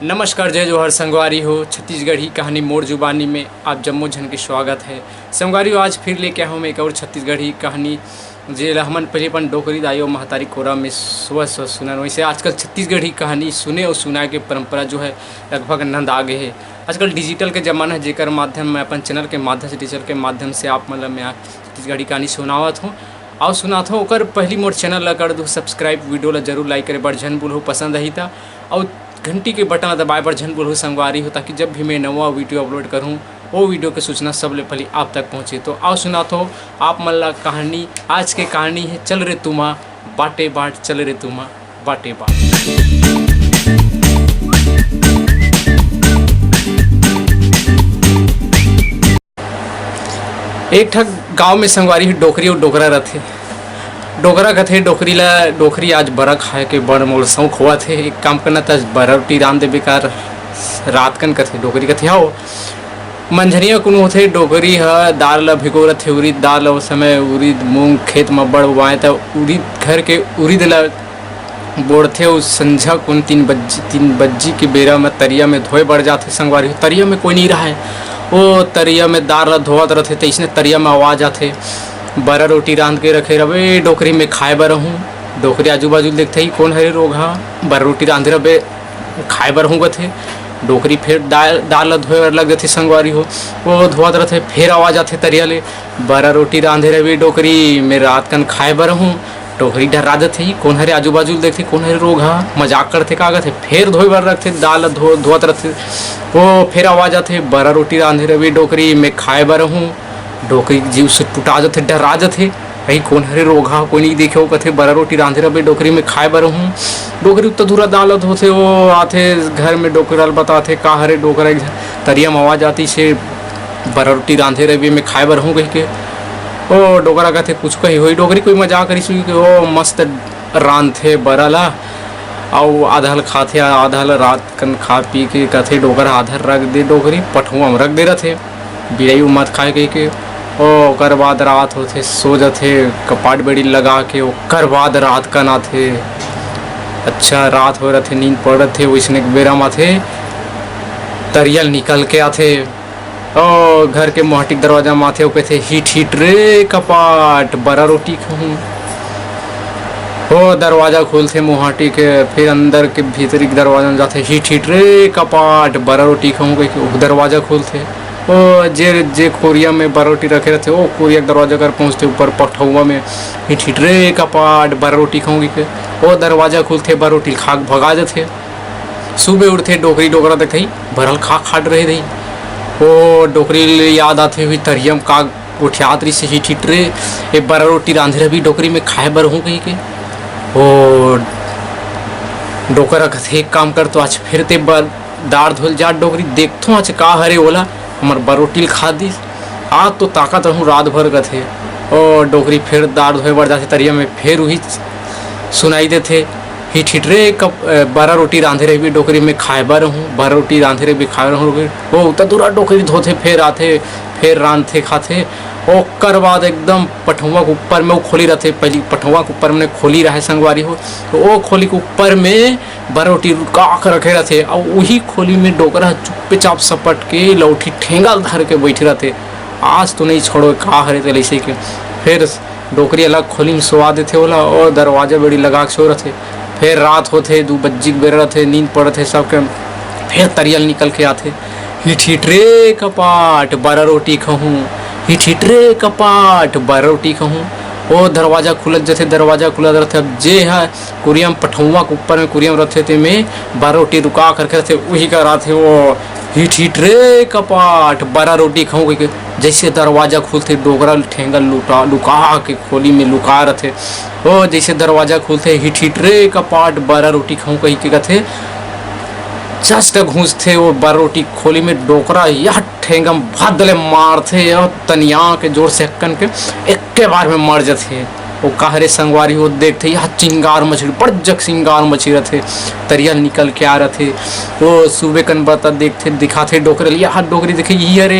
नमस्कार, जय जोहर संगवारी हो। छत्तीसगढ़ी कहानी मोर जुबानी में आप जम्मो झन के स्वागत है। संगवारी हो, आज फिर लेके आया हूँ मैं एक और छत्तीसगढ़ी कहानी जे हमन पहले अपन डोकरी दाइयो महतारी कोरा में सुबह सुनन। वैसे आजकल छत्तीसगढ़ी कहानी सुने और सुनाए के परंपरा जो है लगभग नंद आगे है। आजकल डिजिटल के ज़माना है, जेकर माध्यम में अपन चैनल के माध्यम से डिजिटल के माध्यम से आप मतलब मैं छत्तीसगढ़ी कहानी सुनावत हूँ और सुनात हूँ। ओकर पहली मोर चैनल ला कर दो सब्सक्राइब, वीडियो ला जरूर लाइक करे बर झन बोलूँ पसंद रही था और घंटी के बटन दबाए पर झन बोलूँ संगवारी हो, ताकि जब भी मैं नवा वीडियो अपलोड करूँ वो वीडियो के सूचना सबले पहले आप तक पहुँचे। तो आओ सुनात हो आप मल्ला कहानी। आज के कहानी है चल रे तुमा बाटे बाट, चल रे तुमा बाटे बाट। एक ठग गांव में संगवारी ही डोकरी और डोकरा रथे। डोकरा कथे डोकरी ला डोकरी आज बरा खाए के बड़ मोल शौक हुआ थे। एक काम करना था, बरा रोटी राम दे बेकार रात कन कथे डोकरी कथे आओ मंझनिया कुन होथे। डोकरी ह दाल ला भिगो रथे, उरीद दाल उस समय उरीद मूंग खेत में बड़ उगाए था। उरीद घर के उरीद ला बोड़थे और संझा कुन 3 बज्जी के बेरा में तरिया में धोए बढ़ जाते। संगवारी तरिया में कोई नहीं रहा है, वो तरिया में दाल ला धोवत रहते तो इसने तरिया में आवाज आते। बरा रोटी रांध के रखे रहे डोकरी में खाए बर हूँ। डोकरी आजू बाजू देखते ही कौन हरे रोग हा, बरा रोटी रांधे रहे खाए बर हूँ गथे। डोकरी फिर दाल धोए लग जाते संगवारी हो, वो धोवत रहते फिर आवाज आते तरिया ले। बरा रोटी रांधे रहे डोकरी में रात कन खाए बर हूँ। डोकरी डरा देते ही कौन हरे आजू बाजू देखते कौन हरे रोग हा, मजाक करते का गथे फिर धोए बर रखते दाल धोवत रहते। वो फिर आवाज आते बरा रोटी रांधे रहे डोकरी में खाए बर हूँ। डोकरी जीव से टुटा जाते, डरा जाते भाई कौन हरे रोग हा, कोई नहीं देखे हो कथे बरा रोटी रांधे रहे डोकरी में खाए बर हूँ। डोकरी उतना दूरा दाल धोते वो आते घर में डोकरा बताते का हरे डोकरा तरिया में आवाज आती से बरा रोटी रांधे रहे में खाए बर हूँ कह के। ओ डोकरा कहते कुछ कही हुई डोकरी कोई मजाक करी सुई के ओ मस्त रांधे बरा ला और आधा खाते आधा रात कन खा पी के कहते डोकरा आधा रख दे डोकरी पठुआ में रख दे रहे बिड़ई मत खाए कह के। ओकर बाद रात होते सो जाते कपाट बेड़ी लगा के। ओकर बाद रात कन आते, अच्छा रात हो रहे थे नींद पड़ रहे थे, वैसने बेरा में थे तरियल निकल के आते। ओ घर के मोहटिक दरवाजा में आते कहते हिट हिट रे कपाट बरा रोटी खाऊं। ओ दरवाजा खोलते मोहाटी के, फिर अंदर के भीतरी के दरवाजा में जाते हिट हिट रे कपाट बरा रोटी खाऊं कह दरवाजा खोलते। ओ जे कोरिया में बरा रोटी रखे रहते वो कोरिया के दरवाजा कर पहुँचते ऊपर पठौआ में हिट हिट रे कपाट बरा रोटी खाऊंगी के। वो दरवाजा खुलते बरा रोटी खा भगा देते। सुबह उठते डोकरी डोकरा देखते ही भरल खा खाट रहे रही। वो डोकरी याद आते हुई तरियम का उठियात रही से हिट हिट रे ये बरा रोटी रांधे रही डोकरी में खाए बर हूँ कही के। ओ डोकरा कहते एक काम कर तो आज फिर ते दार धोल जा डोकरी देखतो आज का हरे ओला हमार बरोटील खा दी आज तो ताकत रहूँ रात भर गथे। और डोकरी फिर दार धोए बढ़ जाते तरिया में फिर वही सुनाई देते हिट हिट रे कब बरा रोटी रांधे रहे भी डोकरी में खाए बर हूँ बरा रोटी रांधे रहे भी खाए रहूँ। वो उतना दूरा डोकरी धोते फिर आते फिर रांधते खाते। ओकर बाद एकदम पठुआ के ऊपर में वो खोली रहते, पहली पठुआ के ऊपर में खोली रहे संगवारी हो तो वो खोली के ऊपर में बरा रोटी रुका कर रखे रहते और वही खोली में डोकरा चुपचाप सपट के लौठी ठेंगा धर के बैठे रहते। आज तो नहीं छोड़ो का हरे तो ऐसे के। फिर डोकरी अलग खोली में सोवा देते बोला और दरवाजा बेड़ी लगा के सो रहते। फिर रात होते 2 बज्जी के बेरा रहते नींद पड़ते सबके। फिर तरियल निकल के आते हिट हिट रे कपाट बरा रोटी खाऊं, हिट हिट रे कपाट बरा रोटी खाऊं। वो दरवाजा खुलत जाते दरवाजा खुलत रहते। अब जे है कुरियम पठुआ के ऊपर में कुरियम रहते थे में बरा रोटी रुका करके रहते वही का रहा थे वो हिट हिट रे कपाट बरा रोटी खाऊं के। जैसे दरवाजा खुलते डोकरा ठेंगा लुका के खोली में लुका रहते। वो जैसे दरवाजा खुलते हिट हिट रे कपाट बरा रोटी खाऊं कही के कहते जस्ट घूसते वो बरा रोटी खोली में डोकरा यह ठेंगम भदले मारते और तनिया के जोर से हक्कन के एक के बार में मर जाते। वो कहरे संगवारी हो देखते यह चिंगार मछली बड़ जग सिंगार मछली रहते तरियल निकल के आ रहे थे। वो सुबह कन बता देखते दिखाते डोकरे यह डोकरी देखे ये अरे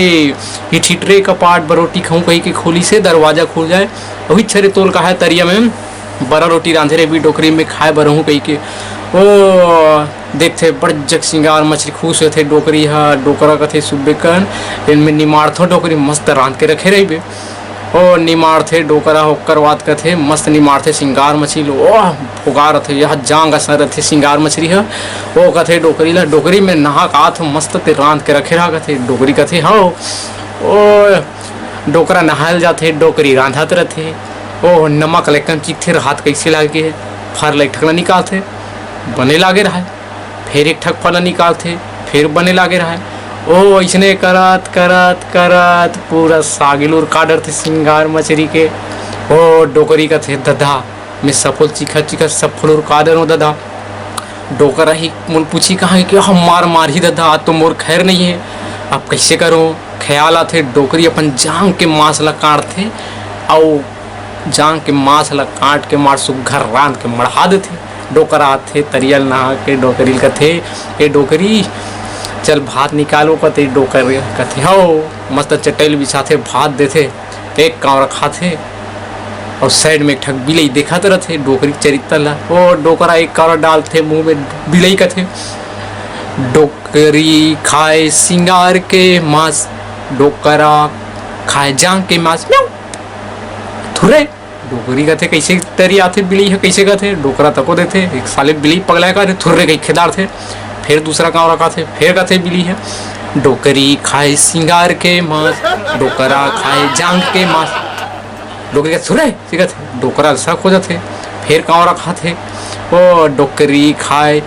हिट हिट रे कपाट बरा रोटी खाऊं कही के खोली से दरवाजा खुल जाए वही छरे तोल का है तरिया में बरा रोटी रांधे रे भी डोकरी में खाए बर हूँ कही के। ओ देखते बड़ जग सिंगार मछली खुश होते डोकरी हा डोकरा कथे सुबे कन इनमें निमाड़थो डोकरी मस्त रांध के रखे रही ओ निमाड़थे डोकरा होकर बात कथे मस्त निमाड़थे सिंगार मछली ओह भोगा रथे यह जांग असर रथे सिंगार मछली है ओ कथे डोकरी ला डोकरी में नहा काथ मस्त ते रांध के रखे रहा कथे डोकरी कथे हो ओ डोकरा नहायल जाते डोकरी रांधत रथे ओ नमक लेकन चिट्ठे हाथ कैसे लागे फर ले ठकना निकालते बने लागे रहा फिर एक ठक फला निकालते फिर बने लागे रहा ओ ऐसने करत करत करत पूरा सागिलूर काडर थे सिंगार मछली के ओ डोकरी का थे दधा में सफल चिखा चिखा सफलूर काडर हो दधा डोकरा ही मुन पूछी कहा कि हम मार ही दधा तो मोर खैर नहीं है अब कैसे करो ख्याल आते डोकरी अपन जांग के मांस ला काटते और जांग के मांस ला काट के मार सुघर रांध के मढ़ा देते डोकरा आते तरियल नहा के डोकरी कथे ए डोकरी चल भात निकालो कते डोकर कथे हो मस्त चटैल बिछाते भात देते एक कांवरा खाते और साइड में एक ठक बिलई देखते रहते डोकरी चरित्र ला ओ डोकरा एक कांवरा डालते मुंह में बिलई कथे डोकरी खाए सिंगार के मांस डोकरा खाए जांग के मांस थुरे डोकरी कथे कैसे तरी आते बिली है कैसे कथे डोकरा तको देते एक साले बिली पगला का थुर्रे कई खेदार थे फिर दूसरा कांवरा का थे फिर कथे बिली है डोकरी खाए सिंगार के मांस डोकरा खाए जांग के मांस डोकरी थुरे थे डोकरा शक हो जाते फिर कांवरा खाते ओ डोकरी खाए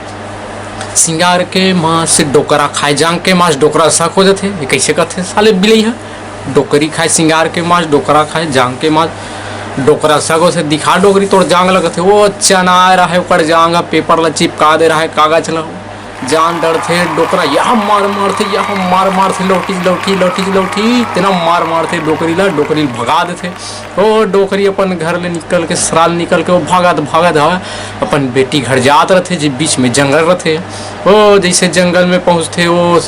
सिंगार के मांस डोकरा खाए जांग के मांस डोकरा शक हो जाते ये कैसे कहते साले बिली है डोकरी खाए सिंगार के मांस डोकरा खाए जांग के मांस डोकरा सगो से दिखा डोकरी तोड़ जांग लगते वो चना रहा है ऊपर जांग पेपर ला चिपका दे रहा है कागज ला जान डर थे डोकरा यह मार थे यह मार थे लौटी इतना मार थे डोकरी ला डोकरी भगा देते ओ डोकरी अपन घर ले निकल के सराल निकल के वो भागत अपन बेटी घर जात रहते जी बीच में जंगल रहते ओ जैसे जंगल में पहुँचते वो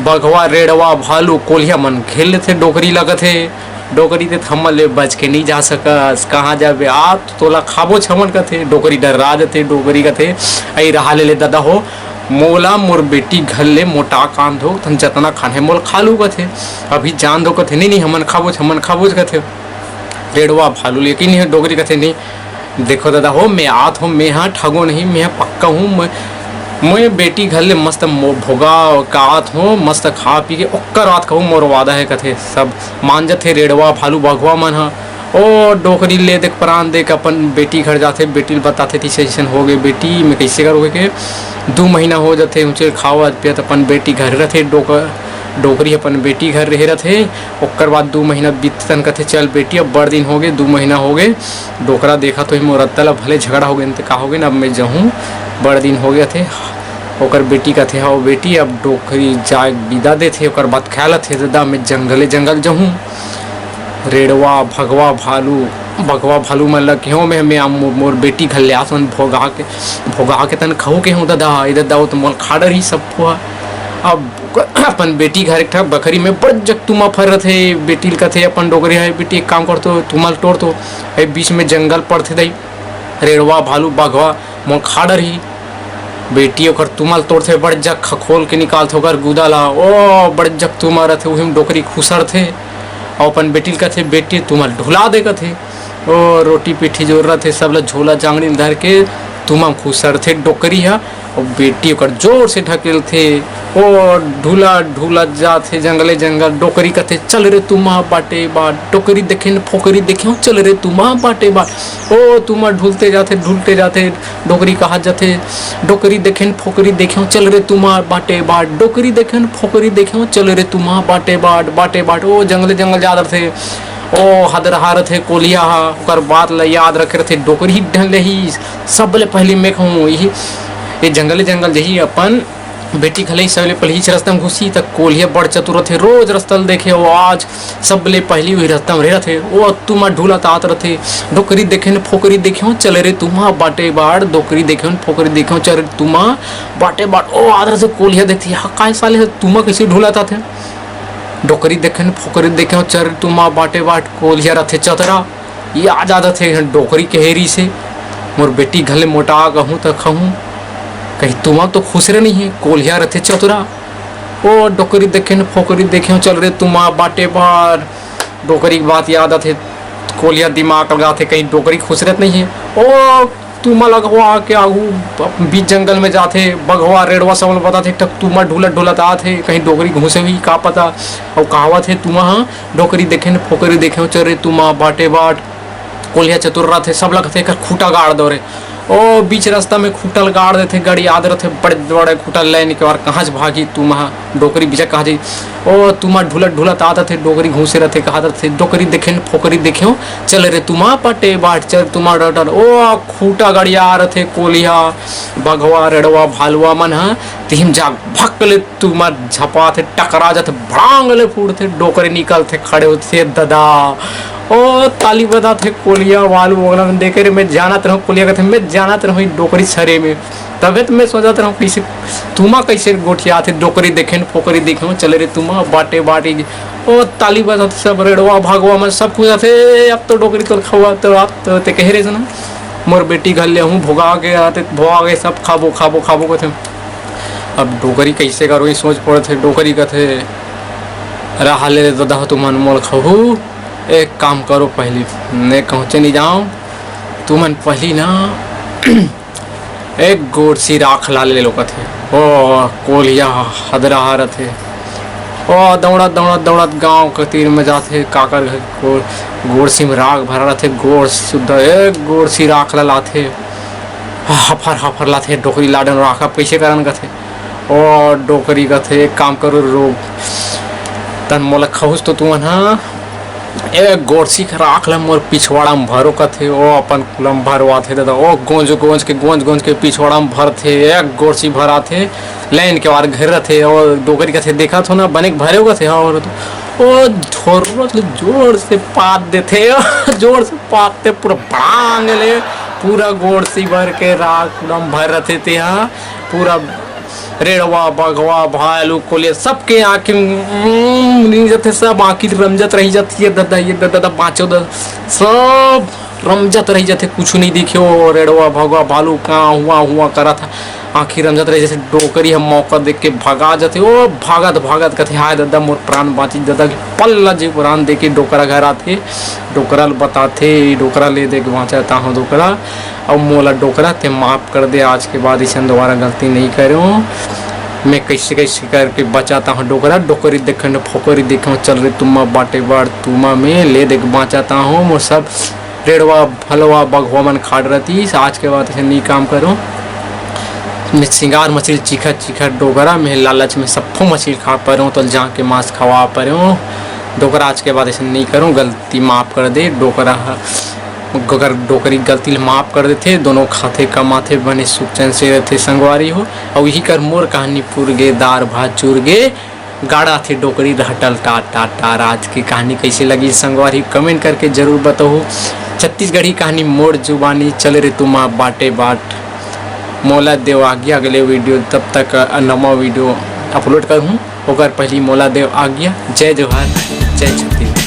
बघवा रेड़वा भालू कोलिया मन घेर लेते डोकरी लगते डोकरी ते थमल ले बच के नहीं जा सकस कहाँ जाबे आप तोला खाबो छमन कथे डोकरी डरा देते डोकरी कथे आई रहा ले दादा हो मोला मोर बेटी घर ले मोटा कान धो तन जतना खाने मोल खा लू कथे अभी जान दो कथे नहीं हमन खाबो कथे रेड़वा भालू लेकिन है डोकरी कथे नहीं देखो दादा हो मैं आत हूँ मैं हाँ ठगो नहीं मैं पक्का हूँ मैं बेटी घर ले मस्त भोगा कात हो मस्त खा पी के ओकर रात कहूँ मोर वादा है कथे सब मान जाते रेड़वा भालू भगवा मन हा ओ डोकरी ले देख प्राण देख अपन बेटी घर जाते बेटी बताते थी सेशन हो गए बेटी मैं कैसे करोगे के 2 महीना हो जाते ऊँचे खावा पिया अपन बेटी घर रहते डोकरी अपन बेटी घर रहे रहते ओकर बाद 2 महीना बीतन कथे चल बेटी अब बड़ दिन हो गए 2 महीना हो गए डोकरा देखा तो मोरत्तला भले झगड़ा हो गए का हो गए अब मैं जाऊँ बड़ दिन हो गया थे ओकर बेटी का थे हाँ बेटी अब डोकरी जाए विदा दे थे ओकर बाद ख्याल थे दादा मैं जंगल जाऊँ रेड़वा भगवा भालू मन लग क्यों मैं मोर बेटी घर ले आसन भोगा के तन खाऊ के हूँ दादा इधर दाओ तो मोल खाडर ही सब हुआ अब अपन बेटी घर एक बकरी में बड़ जग तुमा फर थे बेटी का थे अपन डोकरी है बेटी एक काम कर तो तुमल तोड़ तो बीच में जंगल पड़ते दई रेड़वा भालू भगवा मोल खाडर ही बेटी ओकर तुमल तोड़ते बड़ जग खखोल के निकालते ओकर गुदा ला ओ बड़ जग तुमा रहते वही में डोकरी खुसर थे और अपन बेटी का थे बेटी तुमल ढुला दे का थे ओ रोटी पीठी जोर रहे थे सब ला झोला जांगड़ी धर के तुम खुसर थे डोकरी है और बेटी ओकर जोर से ढकेल थे ओ ढूला जाते जंगल डोकरी कहते चल रे तुमा बाटे बाट डोकरी देखे फोकरी देखे चल रे तुमा बाटे बाट ओ तुमा ढूलते जाते डोकरी कहा जाते डोकरी देखे फोकरी देखे चल रे तुमा बाटे बाट डोकरी देखे फोकरी देखे चल रे तुमा बाटे बाट ओ जंगल जा रहे थे ओ हद रहा थे कोलिया ओकर बात ला याद रखे रहे डोकरी ढंग ही सब ले पहले में कहूँ यही ये जंगल जही अपन बेटी खले सबले पहले ही रास्ता में घुसी तक कोलिया बड़ चतुर थे रोज रस्तल देखे वो आज सबले पहली वही रास्ता में रह थे वो तुम ढूला तात रहे डोकरी देखे फोकरी देखे चल रे तुमा बाटे बाट डोकरी देखे फोकरी देखे चल रे तुमा बाटे बाट ओ आदर से कोलिया देखती हाँ काय साले तुमा कैसे ढूलाता थे डोकरी देखे फोकरी देखे चल रे तुमा बाटे बाट कोलिया रथे चतरा ये आ जाता थे डोकरी के हेरी से मोर बेटी घले मोटा कहूँ तो कहूँ कहीं तुम तो खुश रहे नहीं है कोलिया रहते चतुरा। ओ डोकरी देखे न फोकरी देखे चल रहे तुम बाटे बार डोकरी की बात याद आते कोलिया दिमाग लगाते कहीं डोकरी खुश रहते नहीं है। ओ तुम लगवा के आगू बीच जंगल में जाते बघवा रेडवा सब बताते तब तुम ढूलत ढूलत आते कहीं डोकरी घुसे हुई का पता। और कहावत है तुम डोकरी देखे न फोकरी देखे चल रहे तुम बाटे बाट कोलिया चतुर रहा थे सब लगते कर खूटा गाड़ दो रे। ओ बीच रास्ता में खूटल गाड़ देते गाड़ी याद रहते बड़े बड़े खूटल लाइन के बार कहाँ से भागी तुम डोकरी बीचा कहाँ जी। ओ तुम ढूलत ढूलत आते थे डोकरी घूसे रहते कहा थे डोकरी देखे फोकरी देखे चल रे तुम पटे बाट चल तुम डर। ओ खूटा गाड़ी आ रहे थे कोलिया बघवा रेडवा भालुआ मन तीन जाग भक्ले तुम झपा थे टकरा जाते भड़ांगले फूटते डोकरी निकलते खड़े होते दादा। ओ ताली बजा थे कोलिया वालू वगैरह में देखे रे मैं जानत रहूँ कोलिया कहते मैं जानत रहूँ डोकरी छरे में तबे तो मैं सोचत रहूँ कैसे तुम कैसे गोठिया थे डोकरी देखे न फोकरी देखे चले रे तुम बाटे बाटे ओ ताली बजा सब रेडवा भागवा में सब कुछ थे अब तो डोकरी तो खवा तो आप तो कह रहे सुना मोर बेटी घर ले हूँ भोगा के आते भोगा गए सब खाबो खाबो खाबो कहते अब डोकरी कैसे करो ये सोच पड़े थे डोकरी कहते रहा ले दादा तुम अनमोल खाऊ एक काम करो पहले मैं पहुँचे नहीं जाऊँ तुमन पहली ना एक गोड़ सी राख ला ले लो थे। ओ कोलिया हदरा थे ओ दौड़त दौड़त दौड़त गांव के तीर में जाते काकर गोड़ सी में राख भरा रहे गोड़ शुद्ध एक गोड़ सी राख ला थे हफर हफर लाते डोकरी लाडन राखा पीछे करन का थे। ओ डोकरी का थे एक काम करो रोग तन मोला खहुस तो तुम एक गोरसी राख ल मोर पिछवाड़ा में भरो का थे ओ अपन कुलम भरवा थे दादा ओ गोंज गोंज के पिछवाड़ा में भर थे एक गोरसी भरा थे लाइन के बार घर थे और डोकरी का थे देखा थो ना बने भरे का थे और ओ जोर से पात देते जोर से पाते पूरा भांग ले पूरा गोरसी भर के राख कुलम भर रहे थे पूरा रेड़वा बघवा भालू कोलिया सबके आँखें सब आँखी रमजत रही जाती है दादा ये दादा पाँचों सब रमजत रही जाते कुछ नहीं दिखे रेड़वा भगवा भालू कहाँ हुआ करा था आँखी रमजत रही जैसे डोकरी हम मौका देख के भगा जाते ओ भागत भागत कहते हाय दादा मोर प्राण बाँची दादा की पल्ला जी प्राण दे के डोकरा घर आते डोकरा बताते डोकरा ले दे के बाँचाता हूँ डोकरा और मोला डोकरा ते माफ़ कर दे आज के बाद इसे दोबारा गलती नहीं करूँ मैं कैसे कैसे करके बचाता हूँ डोकरा डोकरी देखे फोकरी देखे चल रही तुम बाटे बार तुम में ले दे के बचाता हूँ वो सब रेड़वा भलवा बघवा मन खाड़ रहती आज के बाद इसे नहीं काम करूँ मैं सिंगार मछली चीखा डोकरा में लालच में सबको मछली खा पा रहा हूँ तो जा के मांस खवा पा रहा हूँ डोकरा आज के बाद ऐसे नहीं करूँ गलती माफ़ कर दे डोकरा अगर डोकरी गलती माफ़ कर देते दोनों खाते कमाते बने सुख चैन से रहते संगवारी हो और यही कर मोर कहानी पुर गे दार भात चूर गे गाड़ा थे डोकरी रहटल टाट टाट टार। आज की कहानी कैसी लगी संगवारी कमेंट करके ज़रूर बताओ। छत्तीसगढ़ी कहानी मोड़ जुबानी चल रही तुम बाटे बाट मोला देव आज्ञा अगले वीडियो तब तक नवा वीडियो अपलोड करूँ होकर पहली मोला देव आज्ञा। जय जोहार जय छत्तीसगढ़।